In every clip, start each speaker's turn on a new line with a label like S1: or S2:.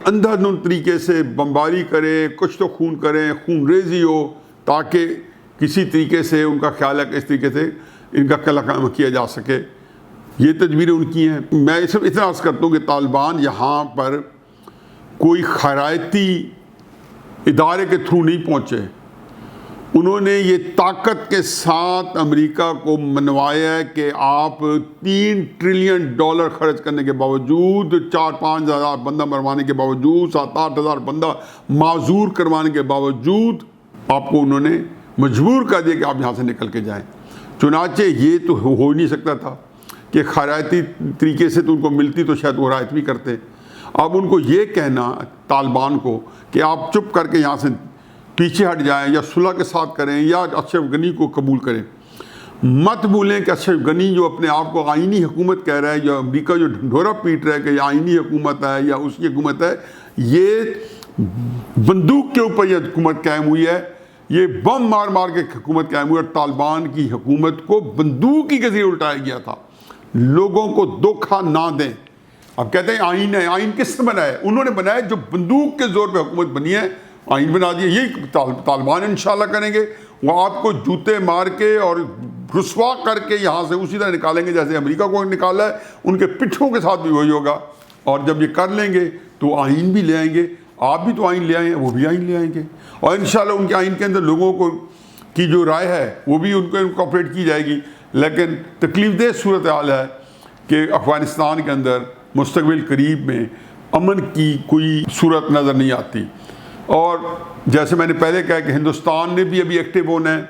S1: اندھا دھند طریقے سے بمباری کریں، کچھ تو خون کریں، خون ریزی ہو، تاکہ کسی طریقے سے ان کا خیال ہے کہ اس طریقے سے ان کا قلع کیا جا سکے۔ یہ تدبیریں ان کی ہیں۔ میں صرف اتنا عرض کرتا ہوں کہ طالبان یہاں پر کوئی خیراتی ادارے کے تھرو نہیں پہنچے، انہوں نے یہ طاقت کے ساتھ امریکہ کو منوایا ہے کہ آپ $3 ٹریلین خرچ کرنے کے باوجود، 4-5 ہزار بندہ مروانے کے باوجود، 7-8 ہزار بندہ معذور کروانے کے باوجود آپ کو انہوں نے مجبور کر دیا کہ آپ یہاں سے نکل کے جائیں۔ چنانچہ یہ تو ہو ہی نہیں سکتا تھا کہ خیراتی طریقے سے تو ان کو ملتی تو شاید وہ رعایت بھی کرتے۔ اب ان کو یہ کہنا طالبان کو کہ آپ چپ کر کے یہاں سے پیچھے ہٹ جائیں یا صلح کے ساتھ کریں یا اشرف غنی کو قبول کریں۔ مت بھولیں کہ اشرف غنی جو اپنے آپ کو آئینی حکومت کہہ رہا ہے، جو امریکہ جو ڈھنڈورا پیٹ رہا ہے کہ یہ آئینی حکومت ہے یا اس کی حکومت ہے، یہ بندوق کے اوپر یہ حکومت قائم ہوئی ہے، یہ بم مار مار کے حکومت قائم ہوئی، اور طالبان کی حکومت کو بندوق کے ذریعے الٹایا گیا تھا۔ لوگوں کو دھوکہ نہ دیں۔ اب کہتے ہیں آئین ہے، آئین کس نے بنایا ہے؟ انہوں نے بنایا جو بندوق کے زور پہ حکومت بنی ہے، آئین بنا دیا۔ یہی طالبان انشاءاللہ کریں گے، وہ آپ کو جوتے مار کے اور رسوا کر کے یہاں سے اسی طرح نکالیں گے جیسے امریکہ کو نکالا ہے، ان کے پٹھوں کے ساتھ بھی وہی ہوگا۔ اور جب یہ کر لیں گے تو آئین بھی لے آئیں گے، آپ بھی تو آئین لے آئے ہیں، وہ بھی آئین لے آئیں گے، اور انشاءاللہ ان کے آئین کے اندر لوگوں کو کی جو رائے ہے وہ بھی ان کو انکارپوریٹ کی جائے گی۔ لیکن تکلیف دہ صورتحال ہے کہ افغانستان کے اندر مستقبل قریب میں امن کی کوئی صورت نظر نہیں آتی۔ اور جیسے میں نے پہلے کہا کہ ہندوستان نے بھی ابھی ایکٹیو ہونا ہے،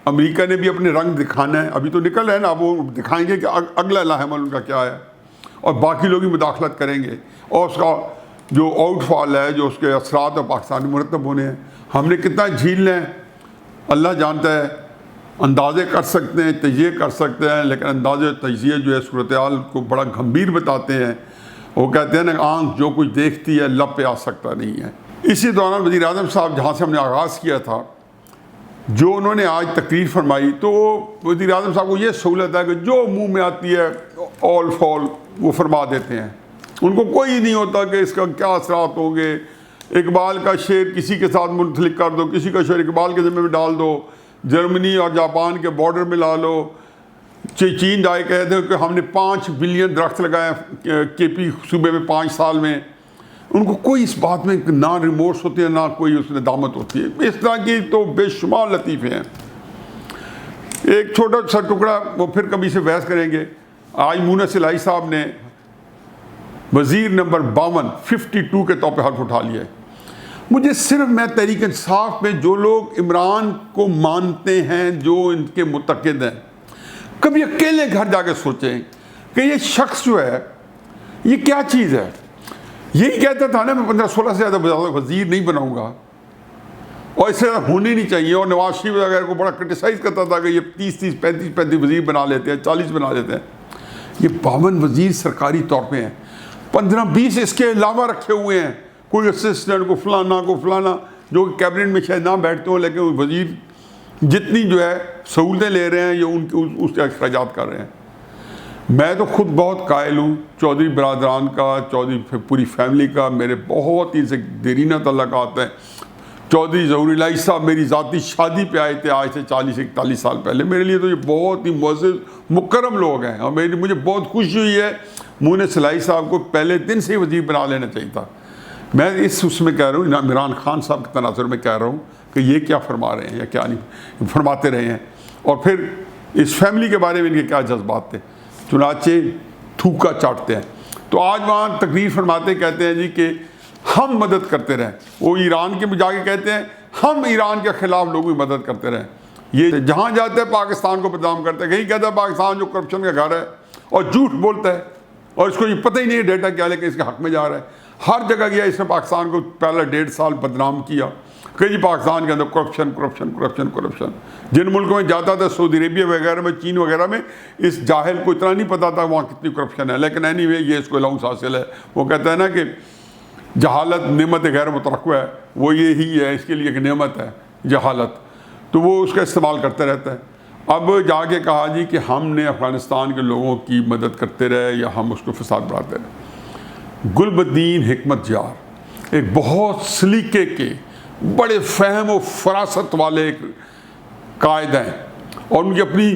S1: امریکہ نے بھی اپنے رنگ دکھانا ہے، ابھی تو نکل رہے ہیں نا، اب وہ دکھائیں گے کہ اگلا لاہ عمل ان کا کیا ہے، اور باقی لوگ بھی مداخلت کریں گے، اور اس کا جو آؤٹ فال ہے، جو اس کے اثرات اور پاکستان میں مرتب ہونے ہیں، ہم نے کتنا جھیلنا ہے اللہ جانتا ہے۔ اندازے کر سکتے ہیں، تجزیے کر سکتے ہیں، لیکن اندازے تجزیے جو ہے صورتحال کو بڑا گھمبیر بتاتے ہیں۔ وہ کہتے ہیں نا، آنکھ جو کچھ دیکھتی ہے لب پہ آ سکتا نہیں ہے۔ اسی دوران وزیر اعظم صاحب جہاں سے ہم نے آغاز کیا تھا، جو انہوں نے آج تقریر فرمائی، تو وزیر اعظم صاحب کو یہ سہولت ہے کہ جو منہ میں آتی ہے آل فال وہ فرما دیتے ہیں، ان کو کوئی نہیں ہوتا کہ اس کا کیا اثرات ہوں گے۔ اقبال کا شعر کسی کے ساتھ منسلک کر دو، کسی کا شعر اقبال کے ذمہ میں ڈال دو، جرمنی اور جاپان کے بارڈر میں لا لو، چین جائے کہتے ہیں کہ ہم نے 5 بلین درخت لگائے کے پی صوبے میں 5 سال میں۔ ان کو کوئی اس بات میں نہ ریمورس ہوتی ہے، نہ کوئی اس ندامت ہوتی ہے۔ اس طرح کی تو بے شمار لطیفے ہیں۔ ایک چھوٹا سا ٹکڑا وہ پھر کبھی سے بحث کریں گے۔ آج مونس الہی صاحب نے وزیر نمبر 52 کے طور پہ حلف اٹھا لیا ہے۔ مجھے صرف میں تحریک انصاف میں جو لوگ عمران کو مانتے ہیں، جو ان کے متقد ہیں، کبھی اکیلے گھر جا کے سوچیں کہ یہ شخص جو ہے یہ کیا چیز ہے۔ یہی کہتا تھا نا، میں 15-16 سے زیادہ وزیر نہیں بناؤں گا، اور اس سے ہونے نہیں چاہیے، اور نواز شریف وغیرہ کو بڑا کرٹیسائز کرتا تھا کہ یہ 30 35 وزیر بنا لیتے ہیں، 40 بنا لیتے ہیں۔ یہ 52 وزیر سرکاری طور پہ ہیں، 15-20 اس کے علاوہ رکھے ہوئے ہیں، کوئی اسسٹنٹ کو فلانا جو کیبنٹ میں شاید نہ بیٹھتے ہوں، لیکن وزیر جتنی جو ہے سہولتیں لے رہے ہیں یا اس کے اخراجات کر رہے ہیں۔ میں تو خود بہت قائل ہوں چودھری برادران کا، چودھری پوری فیملی کا، میرے بہت ہی سے دیرینہ تعلقات ہیں۔ چودھری ظہور الہی صاحب میری ذاتی شادی پہ آئے تھے آج سے 40-41 سال پہلے۔ میرے لیے تو یہ بہت ہی معزز مکرم لوگ ہیں، اور مجھے بہت خوشی ہوئی ہے مونس الہی صاحب کو پہلے دن سے وزیر بنا لینا چاہیے تھا۔ میں اس میں کہہ رہا ہوں، عمران خان صاحب کے تناظر میں کہہ رہا ہوں کہ یہ کیا فرما رہے ہیں یا کیا نہیں فرماتے رہے ہیں، اور پھر اس فیملی کے بارے میں ان کے کیا جذبات تھے، چنانچہ تھوکا چاٹتے ہیں۔ تو آج وہاں تقریر فرماتے کہتے ہیں جی کہ ہم مدد کرتے رہیں، وہ ایران کے جا کے کہتے ہیں ہم ایران کے خلاف لوگوں کی مدد کرتے رہیں۔ یہ جہاں جاتے ہیں پاکستان کو بدنام کرتے ہیں، کہیں کہتا ہے پاکستان جو کرپشن کا گھر ہے، اور جھوٹ بولتا ہے، اور اس کو یہ پتہ ہی نہیں ہے ڈیٹا کیا، لیکن اس کے حق میں جا رہا ہے۔ ہر جگہ گیا اس نے پاکستان کو پہلا 1.5 سال بدنام کیا کہ جی پاکستان کے اندر کرپشن۔ جن ملکوں میں جاتا تھا، سعودی عربیہ وغیرہ میں، چین وغیرہ میں، اس جاہل کو اتنا نہیں پتا تھا وہاں کتنی کرپشن ہے، لیکن اینی وے یہ اس کو الاؤنس حاصل ہے۔ وہ کہتا ہے نا کہ جہالت نعمت غیر مترقبہ ہے، وہ یہی ہے، اس کے لیے ایک نعمت ہے جہالت، تو وہ اس کا استعمال کرتا رہتا ہے۔ اب جا کے کہا جی کہ ہم نے افغانستان کے لوگوں کی مدد کرتے رہے یا ہم اس کو فساد بڑھاتے رہے۔ گلبدین حکمت یار ایک بہت سلیقے کے بڑے فہم و فراست والے ایک قائد ہیں، اور ان کی اپنی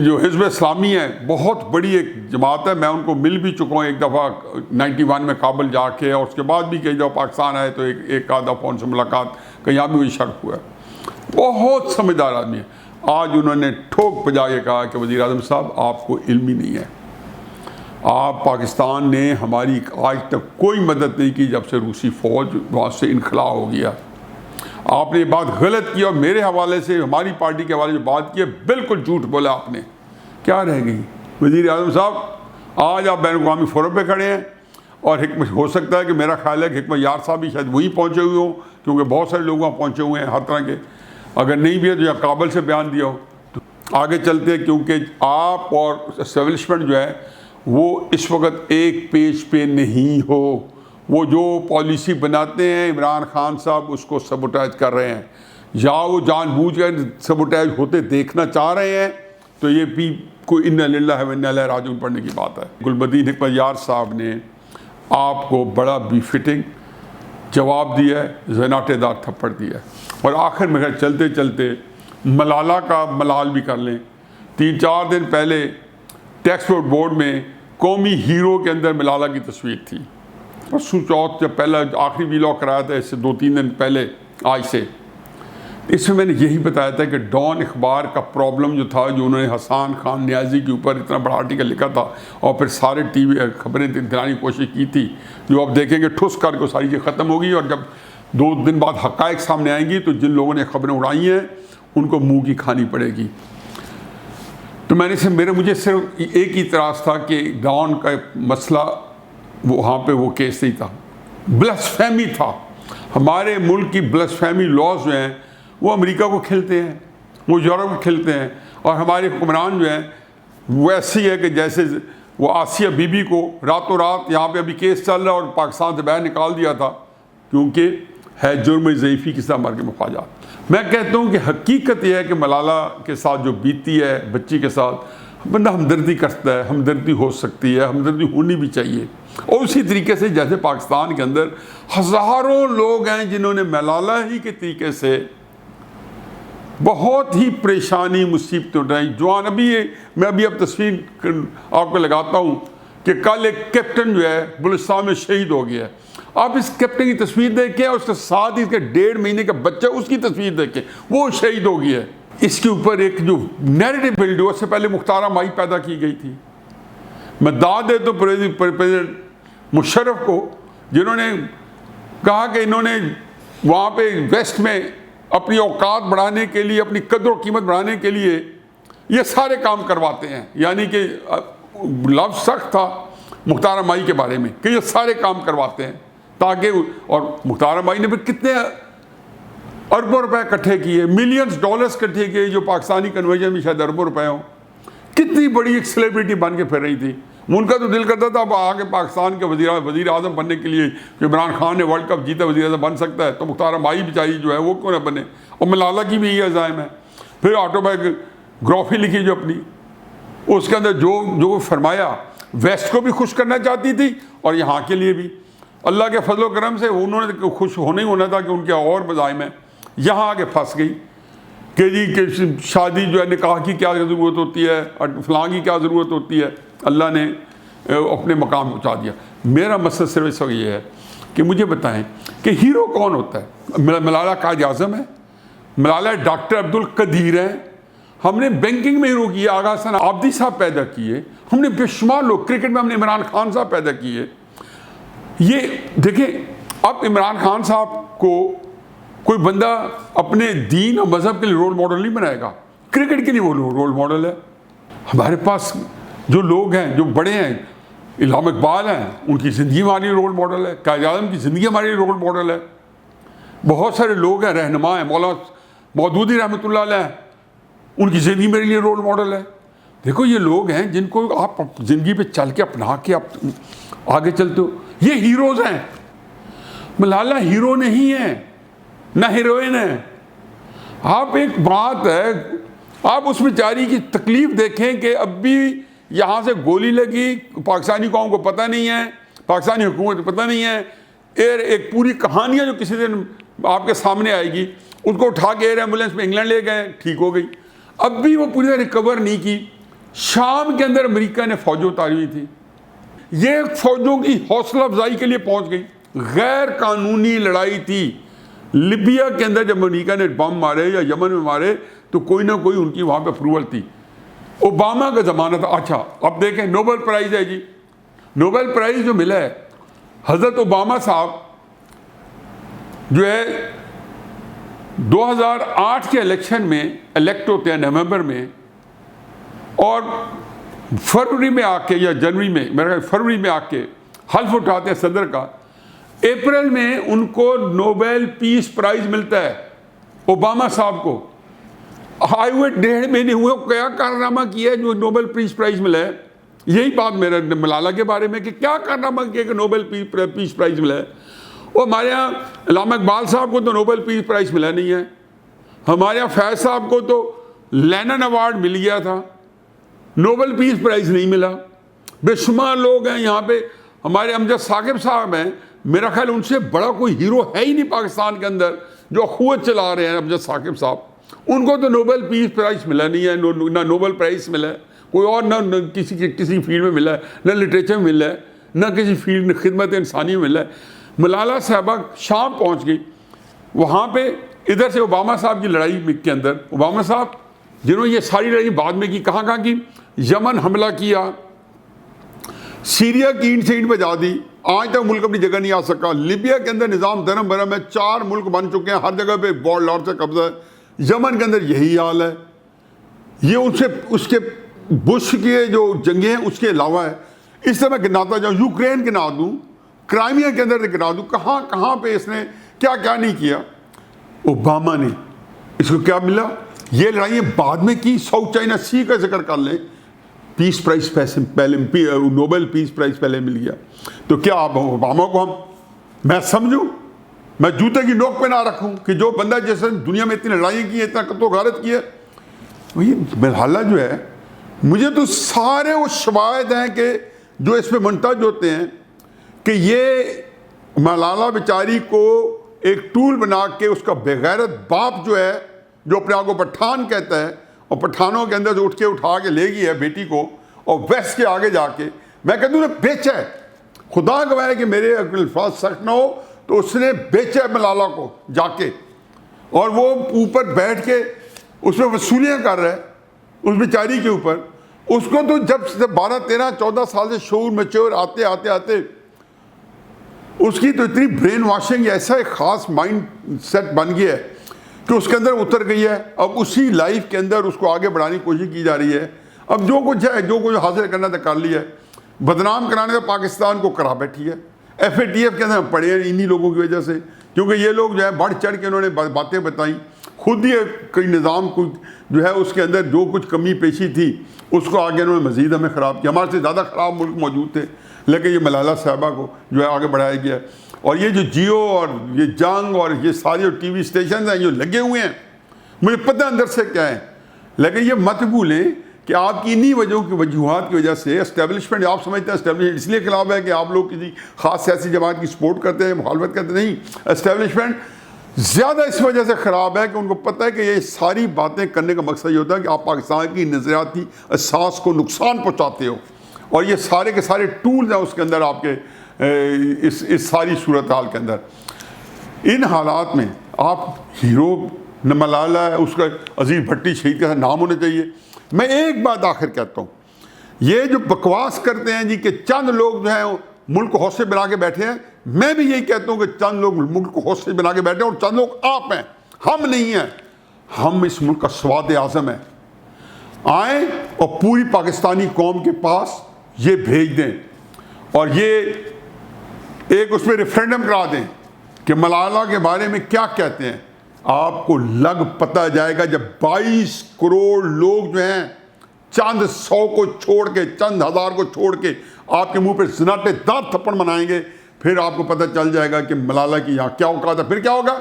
S1: جو حزب اسلامی ہے بہت بڑی ایک جماعت ہے. میں ان کو مل بھی چکا ہوں ایک دفعہ 91 میں کابل جا کے، اور اس کے بعد بھی کئی دفعہ پاکستان آئے تو ایک آدھ دفعہ ان سے ملاقات کہیں بھی وہی شرط ہوا ہے. بہت سمجھدار آدمی ہے. آج انہوں نے ٹھوک بجا کے کہا کہ وزیر اعظم صاحب آپ کو علم ہی نہیں ہے، آپ پاکستان نے ہماری آج تک کوئی مدد نہیں کی جب سے روسی فوج وہاں سے انخلا ہو گیا. آپ نے یہ بات غلط کی، اور میرے حوالے سے ہماری پارٹی کے حوالے سے بات کی ہے بالکل جھوٹ بولا آپ نے. کیا رہ گئی وزیر اعظم صاحب؟ آج آپ بین الاقوامی فورم پہ کھڑے ہیں، اور حکمت ہو سکتا ہے کہ میرا خیال ہے کہ حکمت یار صاحب بھی شاید وہی پہنچے ہوئے ہوں، کیونکہ بہت سارے لوگ وہاں پہنچے ہوئے ہیں ہر طرح کے. اگر نہیں بھی ہے تو یا کابل سے بیان دیا ہو. تو آگے چلتے ہیں، کیونکہ آپ اور اسٹیبلشمنٹ جو ہے وہ اس وقت ایک پیج پہ نہیں ہو. وہ جو پالیسی بناتے ہیں عمران خان صاحب اس کو سبوٹائز کر رہے ہیں، یا وہ جان بوجھ کر سبوٹائز ہوتے دیکھنا چاہ رہے ہیں. تو یہ بھی کوئی انا للہ و انا الیہ راجعون پڑھنے کی بات ہے. گلبدین حکمت یار صاحب نے آپ کو بڑا بی فٹنگ جواب دیا ہے، زناٹے دار تھپڑ دیا ہے. اور آخر میں چلتے چلتے ملالہ کا ملال بھی کر لیں. 3-4 دن پہلے ٹیکسٹ بورڈ میں قومی ہیرو کے اندر ملالہ کی تصویر تھی. پرسوں چوتھ جب پہلا آخری ویلاگ کرایا تھا، اس سے 2-3 دن پہلے آج سے، اس میں میں نے یہی بتایا تھا کہ ڈان اخبار کا پرابلم جو تھا، جو انہوں نے حسان خان نیازی کے اوپر اتنا بڑا آرٹیکل لکھا تھا، اور پھر سارے ٹی وی خبریں دلانے کی کوشش کی تھی، جو آپ دیکھیں گے ٹھس کر کے ساری چیز ختم ہوگی. اور جب 2 دن بعد حقائق سامنے آئیں گی تو جن لوگوں نے خبریں اڑائی ہیں ان کو منہ کی کھانی پڑے گی. تو میں نے مجھے صرف ایک ہی اعتراض تھا کہ ڈان کا مسئلہ وہاں پہ وہ کیس نہیں تھا، بلسفیمی تھا. ہمارے ملک کی بلسفیمی لاز جو ہیں وہ امریکہ کو کھلتے ہیں، وہ یورپ کو کھلتے ہیں، اور ہمارے حکمران جو ہیں وہ ایسی ہے کہ جیسے وہ آسیہ بی بی کو راتوں رات یہاں پہ ابھی کیس چل رہا ہے اور پاکستان سے باہر نکال دیا تھا، کیونکہ ہے جرم ضعیفی کے ساتھ مر کے مفاجات. میں کہتا ہوں کہ حقیقت یہ ہے کہ ملالہ کے ساتھ جو بیتی ہے بچی کے ساتھ، بندہ ہمدردی کرتا ہے، ہمدردی ہو سکتی ہے، ہمدردی ہونی بھی چاہیے. اور اسی طریقے سے جیسے پاکستان کے اندر ہزاروں لوگ ہیں جنہوں نے ملالہ ہی کے طریقے سے بہت ہی پریشانی مصیبتیں اٹھائیں. جوان میں ابھی اب تصویر آپ کو لگاتا ہوں کہ کل ایک کیپٹن جو ہے بلوچستان میں شہید ہو گیا ہے. آپ اس کیپٹن کی تصویر دیکھیں، اور اس کے ساتھ ہی اس کے 1.5 مہینے کا بچہ اس کی تصویر دیکھیں، وہ شہید ہو گیا ہے. اس کے اوپر ایک جو نیریٹو بلڈ ہوا، اس سے پہلے مختار مائی پیدا کی گئی تھی. میں داد دیتا ہوں پریزیڈنٹ مشرف کو، جنہوں نے کہا کہ انہوں نے وہاں پہ ویسٹ میں اپنی اوقات بڑھانے کے لیے، اپنی قدر و قیمت بڑھانے کے لیے یہ سارے کام کرواتے ہیں. یعنی کہ لفظ سخت تھا مختار مائی کے بارے میں کہ یہ سارے کام کرواتے ہیں تاکہ، اور مختار مائی نے پھر کتنے اربوں روپے اکٹھے کیے، ملینز ڈالرز اکٹھے کیے، جو پاکستانی کنورژن میں شاید اربوں روپے ہوں. کتنی بڑی ایک سیلیبریٹی بن کے پھر رہی تھی. ان کا تو دل کرتا تھا اب آگے پاکستان کے وزیر اعظم بننے کے لیے، کہ عمران خان نے ورلڈ کپ جیتا، وزیر اعظم بن سکتا ہے، تو مختار مائی بیچاری جو ہے وہ کیوں نہ بنے. اور ملالہ کی بھی یہ عزائم ہے. پھر آٹو بایوگرافی لکھی جو اپنی، اس کے اندر جو فرمایا، ویسٹ کو بھی خوش کرنا چاہتی تھی اور یہاں کے لیے بھی. اللہ کے فضل و کرم سے انہوں نے خوش ہونا ہی ہونا تھا کہ ان کے اور مزاحم ہیں. یہاں آگے پھنس گئی کہ جی کہ شادی جو ہے نکاح کی کیا ضرورت ہوتی ہے، اور فلاں کی کیا ضرورت ہوتی ہے. اللہ نے اپنے مقام پہنچا دیا. میرا مسئلہ صرف اس وقت یہ ہے کہ مجھے بتائیں کہ ہیرو کون ہوتا ہے؟ ملالہ قائد اعظم ہے، ملالہ ڈاکٹر عبد القدیر ہیں. ہم نے بینکنگ میں ہیرو کیے، آغا حسن آبدی صاحب پیدا کیے. ہم نے بے شمار لوگ، کرکٹ میں ہم نے عمران خان صاحب پیدا کیے. یہ دیکھیں، اب عمران خان صاحب کو کوئی بندہ اپنے دین اور مذہب کے لیے رول ماڈل نہیں بنائے گا، کرکٹ کے لیے وہ رول ماڈل ہے. ہمارے پاس جو لوگ ہیں، جو بڑے ہیں، علامہ اقبال ہیں، ان کی زندگی ہماری رول ماڈل ہے. قائد اعظم کی زندگی ہماری رول ماڈل ہے. بہت سارے لوگ ہیں، رہنما ہیں، مولانا مودودی رحمۃ اللہ علیہ، ان کی زندگی میرے لیے رول ماڈل ہے. دیکھو یہ لوگ ہیں جن کو آپ زندگی پہ چل کے اپنا کے آپ آگے چلتے ہو. یہ ہیروز ہیں. ملالہ ہیرو نہیں ہے، نہ ہیروئن ہے. آپ ایک بات ہے، آپ اس بیچاری کی تکلیف دیکھیں کہ اب بھی یہاں سے گولی لگی، پاکستانی قوم کو پتہ نہیں ہے، پاکستانی حکومت کو پتہ نہیں ہے ایک پوری کہانیاں جو کسی دن آپ کے سامنے آئے گی، اس کو اٹھا کے ایئر ایمبولینس میں انگلینڈ لے گئے، ٹھیک ہو گئی. اب بھی وہ پوری طرح ریکور نہیں کی. شام کے اندر امریکہ نے فوجیں اتاری ہوئی تھی. یہ فوجوں کی حوصلہ افزائی کے لیے پہنچ گئی. غیر قانونی لڑائی تھی. لیبیا کے اندر جب امریکہ نے بم مارے یا یمن میں مارے تو کوئی نہ کوئی ان کی وہاں پہ اپروول تھی. اوباما کا زمانہ تھا. اچھا اب دیکھیں نوبل پرائز ہے جی. نوبل پرائز جو ملا ہے حضرت اوباما صاحب جو ہے 2008 کے الیکشن میں الیکٹ ہوتے ہیں نومبر میں، اور فروری میں آ کے یا جنوری میں، میرا خیال فروری میں آ کے حلف اٹھاتے ہیں صدر کا. اپریل میں ان کو نوبل پیس پرائز ملتا ہے اوباما صاحب کو. آئے ہوئے 1.5 مہینے ہوئے کیا کارنامہ کیا ہے جو نوبل پیس پرائز ملا ہے. یہی بات میرا ملالہ کے بارے میں کہ کیا کارنامہ کیا کہ نوبل پیس پرائز ملا ہے. وہ ہمارے یہاں علامہ اقبال صاحب کو تو نوبل پیس پرائز ملا نہیں ہے. ہمارے یہاں فیض صاحب کو تو لینن ایوارڈ مل گیا تھا، نوبل پیس پرائز نہیں ملا. بے شمار لوگ ہیں یہاں پہ. ہمارے امجد ثاقب صاحب ہیں، میرا خیال ان سے بڑا کوئی ہیرو ہے ہی نہیں پاکستان کے اندر جو اخوت چلا رہے ہیں. امجد ثاقب صاحب، ان کو تو نوبل پیس پرائز ملا نہیں ہے، نہ نوبل پرائز ملا ہے کوئی اور، نہ کسی فیلڈ میں ملا ہے، نہ لٹریچر میں ملا ہے، نہ کسی فیلڈ میں خدمت انسانی میں ملا ہے. ملالہ صاحبہ شام پہنچ گئی وہاں پہ. ادھر سے اوباما صاحب کی لڑائی کے اندر اوباما صاحب جنہوں نے یہ ساری لڑائی بعد میں کی، کہاں کی؟ یمن حملہ کیا، سیریا کی اینٹ سے اینٹ بجا دی، آج تک ملک اپنی جگہ نہیں آ سکا. لیبیا کے اندر نظام درم برم ہے، 4 ملک بن چکے ہیں، ہر جگہ پہ وارڈ لارڈ سے قبضہ ہے. یمن کے اندر یہی حال ہے. یہ اس کے بش کے جو جنگیں ہیں اس کے علاوہ ہے. اس طرح میں گناتا جاؤں، یوکرین گنا دوں، کرائمیا کے اندر گنا دوں، کہاں کہاں پہ اس نے کیا کیا نہیں کیا. اوباما نے اس کو کیا ملا؟ یہ لڑائیاں بعد میں کی. ساؤتھ چائنا سی کا ذکر کر لیں، پیس پرائز پہلے نوبل پیس پرائز پہلے مل گیا. تو کیا آپ اوباما کو میں سمجھوں، میں جوتے کی نوک پہ نہ رکھوں کہ جو بندہ جیسے دنیا میں اتنی لڑائیاں کی، اتنا قتل و غارت کی ہے. یہ ملالہ جو ہے، مجھے تو سارے وہ شواہد ہیں کہ جو اس پہ منتج ہوتے ہیں کہ یہ ملالہ بیچاری کو ایک ٹول بنا کے اس کا بغیرت باپ جو ہے، جو اپنے آپ کو پٹھان کہتا ہے، اور پٹھانوں کے اندر سے اٹھ کے اٹھا کے لے گئی ہے بیٹی کو، اور ویسٹ کے آگے جا کے میں کہتا ہوں نے بیچا ہے. خدا گواہ ہے کہ میرے الفاظ سخت نہ ہو تو اس نے بیچا ہے ملالہ کو جا کے، اور وہ اوپر بیٹھ کے اس میں وصولیاں کر رہا ہے اس بیچاری کے اوپر. اس کو تو جب سے 12 13 14 سال سے شعور میچور آتے آتے آتے اس کی تو اتنی برین واشنگ، ایسا ایک خاص مائنڈ سیٹ بن گیا ہے کہ اس کے اندر اتر گئی ہے. اب اسی لائف کے اندر اس کو آگے بڑھانے کی کوشش کی جا رہی ہے. اب جو کچھ ہے، جو کچھ حاصل کرنا تھا کر لیا ہے. بدنام کرانے کا پاکستان کو کرا بیٹھی ہے. FATF کے اندر ہم پڑے ہیں انہی لوگوں کی وجہ سے، کیونکہ یہ لوگ جو ہے بڑھ چڑھ کے انہوں نے باتیں بتائیں. خود ہی کوئی نظام کو جو ہے اس کے اندر جو کچھ کمی پیشی تھی اس کو آگے انہوں نے مزید ہمیں خراب کیا. ہمارے سے زیادہ خراب ملک موجود تھے، لیکن یہ ملالہ صاحبہ کو جو ہے آگے بڑھایا گیا. اور یہ جو جیو اور یہ جنگ اور یہ سارے جو ٹی وی اسٹیشنز ہیں جو لگے ہوئے ہیں، مجھے پتہ اندر سے کیا ہے. لیکن یہ مت بھولیں کہ آپ کی انہی وجوہات کی وجہ سے اسٹیبلشمنٹ، آپ سمجھتے ہیں اسٹیبلشمنٹ اس لیے خلاف ہے کہ آپ لوگ کسی خاص سیاسی جماعت کی سپورٹ کرتے ہیں، مخالفت کرتے نہیں. اسٹیبلشمنٹ زیادہ اس وجہ سے خراب ہے کہ ان کو پتہ ہے کہ یہ ساری باتیں کرنے کا مقصد یہ ہوتا ہے کہ آپ پاکستان کی نظریاتی اساس کو نقصان پہنچاتے ہو، اور یہ سارے کے سارے ٹولز ہیں اس کے اندر آپ کے اس ساری صورتحال کے اندر. ان حالات میں آپ ہیرو ملالہ ہے، اس کا عزیز بھٹی شہید کا نام ہونا چاہیے. میں ایک بات آخر کہتا ہوں، یہ جو بکواس کرتے ہیں جی کہ چند لوگ جو ہیں ملک کو حوصلے بنا کے بیٹھے ہیں، میں بھی یہی کہتا ہوں کہ چند لوگ ملک کو حوصلے بنا کے بیٹھے ہیں، اور چند لوگ آپ ہیں، ہم نہیں ہیں. ہم اس ملک کا سواد اعظم ہے. آئیں اور پوری پاکستانی قوم کے پاس یہ بھیج دیں، اور یہ ایک اس میں ریفرینڈم کرا دیں کہ ملالہ کے بارے میں کیا کہتے ہیں. آپ کو لگ پتہ جائے گا جب 22 کروڑ لوگ جو ہیں چند 100 کو چھوڑ کے، چند ہزار کو چھوڑ کے آپ کے منہ پہ زناٹے دار تھپڑ منائیں گے، پھر آپ کو پتہ چل جائے گا کہ ملالہ کی یہاں کیا اوقات ہے. پھر کیا ہوگا؟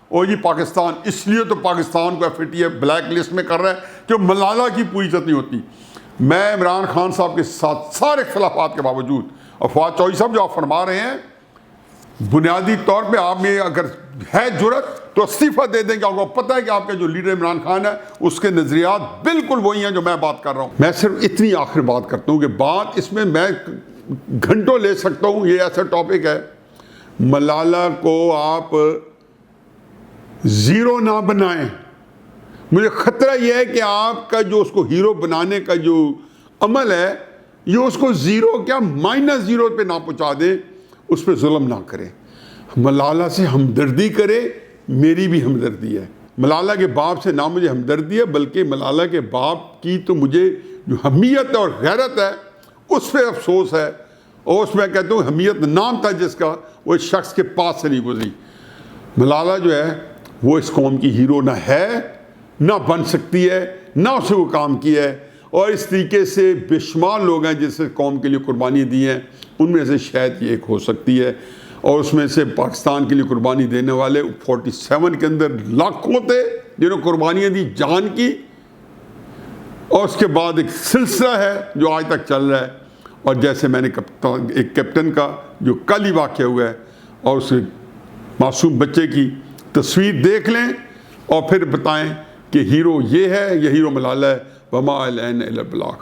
S1: اور یہ پاکستان، اس لیے تو پاکستان کو FATF بلیک لسٹ میں کر رہا ہے کہ ملالہ کی پوری عزت نہیں ہوتی. میں عمران خان صاحب کے ساتھ سارے اختلافات کے باوجود، اور فواد چوہدری صاحب جو آپ فرما رہے ہیں بنیادی طور پہ آپ میں اگر ہے جرت تو استعفیٰ دے دیں کہ آپ کو پتہ ہے کہ آپ کا جو لیڈر عمران خان ہے اس کے نظریات بالکل وہی ہیں جو میں بات کر رہا ہوں. میں صرف اتنی آخر بات کرتا ہوں کہ بات اس میں گھنٹوں لے سکتا ہوں. یہ ایسا ٹاپک ہے, ملالہ کو آپ زیرو نہ بنائیں. مجھے خطرہ یہ ہے کہ آپ کا جو اس کو ہیرو بنانے کا جو عمل ہے یہ اس کو زیرو کیا -0 پہ نہ پہنچا دے, اس پہ ظلم نہ کرے. ملالہ سے ہمدردی کرے, میری بھی ہمدردی ہے. ملالہ کے باپ سے نہ مجھے ہمدردی ہے بلکہ ملالہ کے باپ کی تو مجھے جو حمیت اور غیرت ہے اس پہ افسوس ہے. اور اس میں کہتا ہوں حمیت نام تھا جس کا, وہ اس شخص کے پاس سے نہیں گزری. ملالہ جو ہے وہ اس قوم کی ہیرو نہ ہے نہ بن سکتی ہے, نہ اسے وہ کام کیا ہے. اور اس طریقے سے بے شمار لوگ ہیں جس نے قوم کے لیے قربانی دی ہیں, ان میں سے شاید یہ ایک ہو سکتی ہے. اور اس میں سے پاکستان کے لیے قربانی دینے والے 47 کے اندر لاکھوں تھے جنہوں نے قربانیاں دی جان کی. اور اس کے بعد ایک سلسلہ ہے جو آج تک چل رہا ہے. اور جیسے میں نے ایک کیپٹن کا جو کل ہی واقعہ ہوا ہے, اور اس معصوم بچے کی تصویر دیکھ لیں اور پھر بتائیں کہ ہیرو یہ ہے یا ہیرو ملالہ ہے. وما علینا الا البلاغ.